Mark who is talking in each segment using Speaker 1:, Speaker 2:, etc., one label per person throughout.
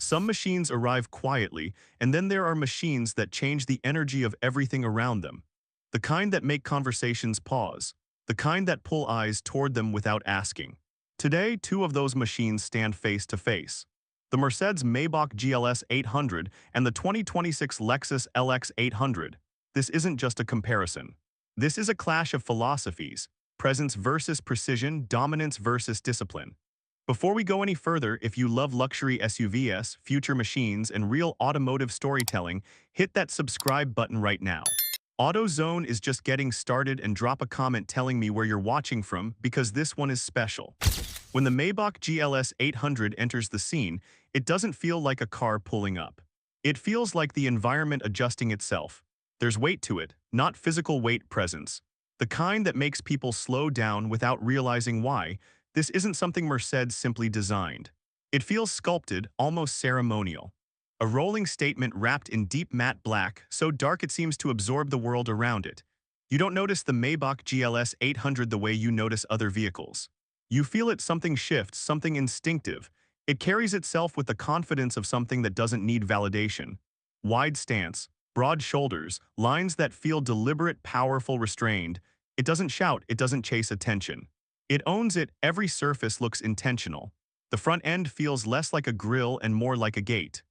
Speaker 1: Some machines arrive quietly, and then there are machines that change the energy of everything around them. The kind that make conversations pause. The kind that pull eyes toward them without asking. Today, two of those machines stand face to face. The Mercedes Maybach GLS 800 and the 2026 Lexus LX 800. This isn't just a comparison. This is a clash of philosophies, presence versus precision, dominance versus discipline. Before we go any further, if you love luxury SUVs, future machines, and real automotive storytelling, hit that subscribe button right now. AutoZone is just getting started, and drop a comment telling me where you're watching from, because this one is special. When the Maybach GLS 800 enters the scene, it doesn't feel like a car pulling up. It feels like the environment adjusting itself. There's weight to it, not physical weight, presence. The kind that makes people slow down without realizing why. This isn't something Mercedes simply designed. It feels sculpted, almost ceremonial. A rolling statement wrapped in deep matte black, so dark it seems to absorb the world around it. You don't notice the Maybach GLS 800 the way you notice other vehicles. You feel it, something shifts, something instinctive. It carries itself with the confidence of something that doesn't need validation. Wide stance, broad shoulders, lines that feel deliberate, powerful, restrained. It doesn't shout, it doesn't chase attention. It owns it. Every surface looks intentional. The front end feels less like a grille and more like a gate.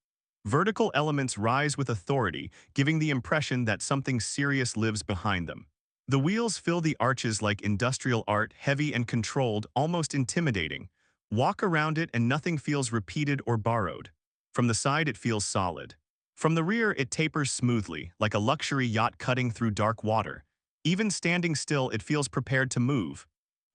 Speaker 1: Vertical elements rise with authority, giving the impression that something serious lives behind them. The wheels fill the arches like industrial art, heavy and controlled, almost intimidating. Walk around it and nothing feels repeated or borrowed. From the side it feels solid. From the rear it tapers smoothly, like a luxury yacht cutting through dark water. Even standing still it feels prepared to move.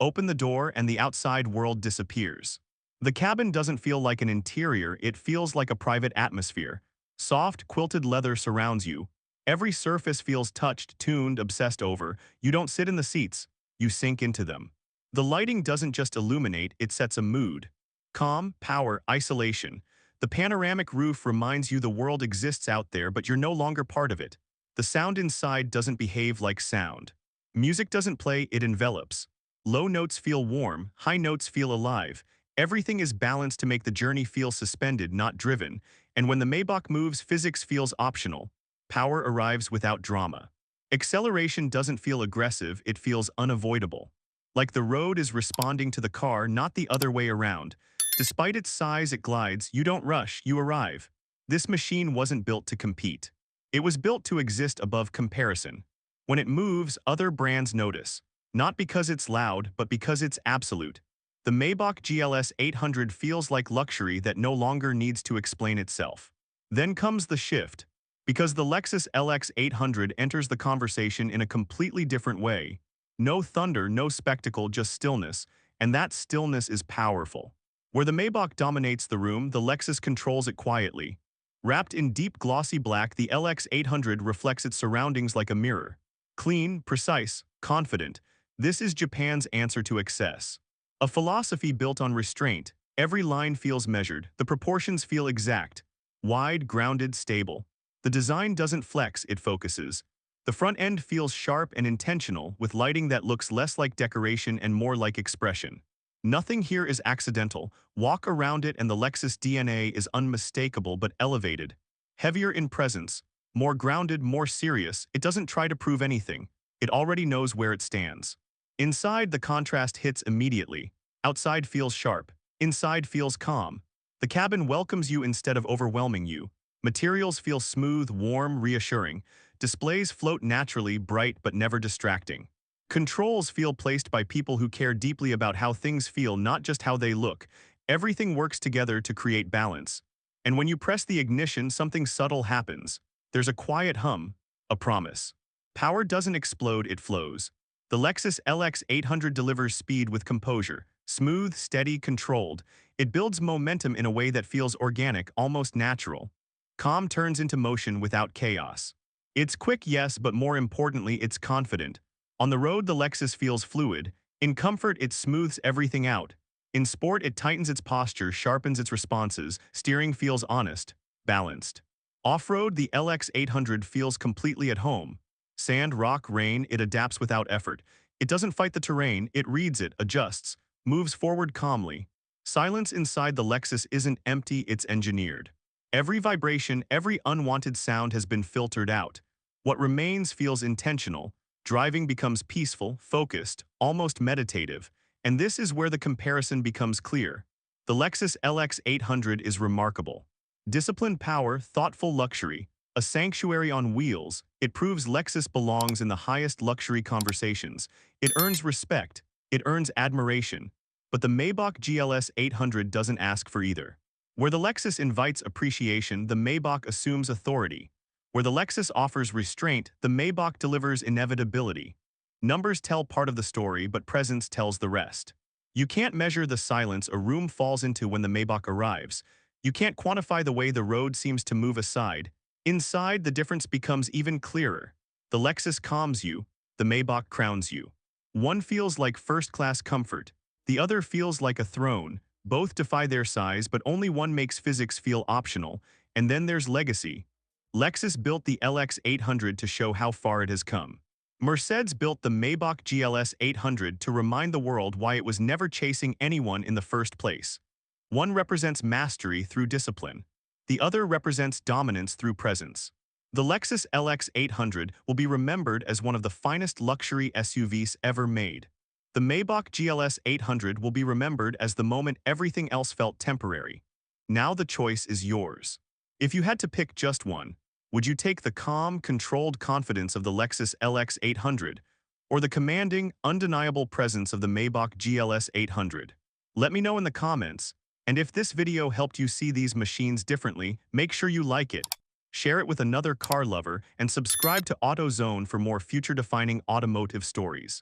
Speaker 1: Open the door and the outside world disappears. The cabin doesn't feel like an interior, it feels like a private atmosphere. Soft, quilted leather surrounds you. Every surface feels touched, tuned, obsessed over. You don't sit in the seats, you sink into them. The lighting doesn't just illuminate, it sets a mood. Calm, power, isolation. The panoramic roof reminds you the world exists out there, but you're no longer part of it. The sound inside doesn't behave like sound. Music doesn't play, it envelops. Low notes feel warm, high notes feel alive. Everything is balanced to make the journey feel suspended, not driven. And when the Maybach moves, physics feels optional. Power arrives without drama. Acceleration doesn't feel aggressive, it feels unavoidable. Like the road is responding to the car, not the other way around. Despite its size, it glides. You don't rush, you arrive. This machine wasn't built to compete. It was built to exist above comparison. When it moves, other brands notice. Not because it's loud, but because it's absolute. The Maybach GLS 800 feels like luxury that no longer needs to explain itself. Then comes the shift. Because the Lexus LX 800 enters the conversation in a completely different way. No thunder, no spectacle, just stillness, and that stillness is powerful. Where the Maybach dominates the room, the Lexus controls it quietly. Wrapped in deep glossy black, the LX 800 reflects its surroundings like a mirror. Clean, precise, confident. This is Japan's answer to excess. A philosophy built on restraint. Every line feels measured, the proportions feel exact. Wide, grounded, stable. The design doesn't flex, it focuses. The front end feels sharp and intentional, with lighting that looks less like decoration and more like expression. Nothing here is accidental. Walk around it and the Lexus DNA is unmistakable but elevated. Heavier in presence. More grounded, more serious. It doesn't try to prove anything. It already knows where it stands. Inside, the contrast hits immediately. Outside feels sharp. Inside feels calm. The cabin welcomes you instead of overwhelming you. Materials feel smooth, warm, reassuring. Displays float naturally, bright but never distracting. Controls feel placed by people who care deeply about how things feel, not just how they look. Everything works together to create balance. And when you press the ignition, something subtle happens. There's a quiet hum, a promise. Power doesn't explode, it flows. The Lexus LX 800 delivers speed with composure. Smooth, steady, controlled. It builds momentum in a way that feels organic, almost natural. Calm turns into motion without chaos. It's quick, yes, but more importantly, it's confident. On the road, the Lexus feels fluid. In comfort, it smooths everything out. In sport, it tightens its posture, sharpens its responses. Steering feels honest, balanced. Off-road, the LX 800 feels completely at home. Sand, rock, rain, it adapts without effort. It doesn't fight the terrain, it reads it, adjusts, moves forward calmly. Silence inside the Lexus isn't empty, it's engineered. Every vibration, every unwanted sound has been filtered out. What remains feels intentional. Driving becomes peaceful, focused, almost meditative, and this is where the comparison becomes clear. The Lexus LX 800 is remarkable. Disciplined power, thoughtful luxury, a sanctuary on wheels, it proves Lexus belongs in the highest luxury conversations. It earns respect, it earns admiration. But the Maybach GLS 800 doesn't ask for either. Where the Lexus invites appreciation, the Maybach assumes authority. Where the Lexus offers restraint, the Maybach delivers inevitability. Numbers tell part of the story, but presence tells the rest. You can't measure the silence a room falls into when the Maybach arrives. You can't quantify the way the road seems to move aside. Inside, the difference becomes even clearer. The Lexus calms you, the Maybach crowns you. One feels like first-class comfort, the other feels like a throne. Both defy their size, but only one makes physics feel optional. And then there's legacy. Lexus built the LX 800 to show how far it has come. Mercedes built the Maybach GLS 800 to remind the world why it was never chasing anyone in the first place. One represents mastery through discipline. The other represents dominance through presence. The Lexus LX 800 will be remembered as one of the finest luxury SUVs ever made. The Maybach GLS 800 will be remembered as the moment everything else felt temporary. Now the choice is yours. If you had to pick just one, would you take the calm, controlled confidence of the Lexus LX 800 or the commanding, undeniable presence of the Maybach GLS 800? Let me know in the comments. And if this video helped you see these machines differently, make sure you like it, share it with another car lover, and subscribe to AutoZone for more future-defining automotive stories.